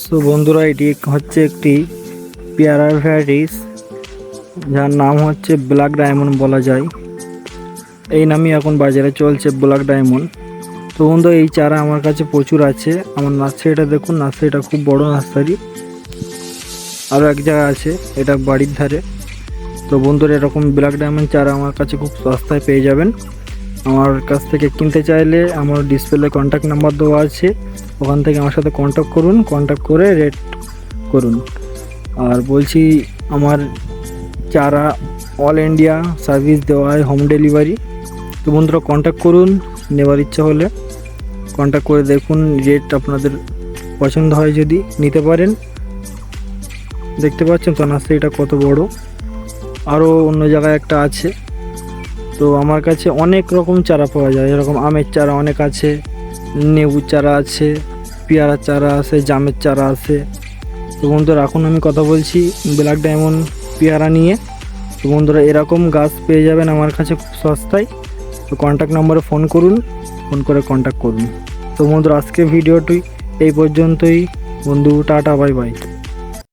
So বন্ধুরা, এটি হচ্ছে একটি পেয়ারার ভ্যারাইটিস, যার নাম হচ্ছে ব্ল্যাক ডায়মন্ড বলা যায়। এই নামই এখন বাজারে চলছে, ব্ল্যাক ডায়মন্ড। তো বন্ধু, এই চারা আমার কাছে প্রচুর আছে। আমার নার্সারিটা দেখুন, নার্সারিটা খুব বড় নার্সারি। আরও এক জায়গা আছে, এটা বাড়ির ধারে। তো বন্ধুরা, এরকম ব্ল্যাক ডায়মন্ড চারা আমার কাছে খুব সস্তায় পেয়ে যাবেন। আমার কাছ থেকে কিনতে চাইলে আমার ডিসপ্লে কন্ট্যাক্ট নাম্বার দেওয়া আছে, ওখান থেকে আমার সাথে কন্ট্যাক্ট করুন, কন্ট্যাক্ট করে রেট করুন। আর বলছি, আমার চারা অল ইন্ডিয়া সার্ভিস দেওয়া হয়, হোম ডেলিভারি। তো বন্ধুরা, কন্ট্যাক্ট করুন, নেওয়ার ইচ্ছা হলে কন্ট্যাক্ট করে দেখুন, রেট আপনাদের পছন্দ হয় যদি নিতে পারেন। দেখতে পাচ্ছেন তো নার্সারিটা কত বড়। আরও অন্য জায়গায় একটা আছে। তো আমার কাছে অনেক রকম চারা পাওয়া যায়, এরকম আমের চারা অনেক আছে, লেবুর চারা আছে, পেয়ারার চারা আছে, জামের চারা আছে। তো বন্ধুরা, এখন আমি কথা বলছি ব্ল্যাক ডায়মন্ড পেয়ারা নিয়ে। তো বন্ধুরা, এরকম গাছ পেয়ে যাবেন আমার কাছে খুব সস্তায়। তো কন্ট্যাক্ট নম্বরে ফোন করুন, ফোন করে কন্ট্যাক্ট করুন। তো বন্ধুরা, আজকে ভিডিওটি এই পর্যন্তই। বন্ধু, টাটা, বাই বাই।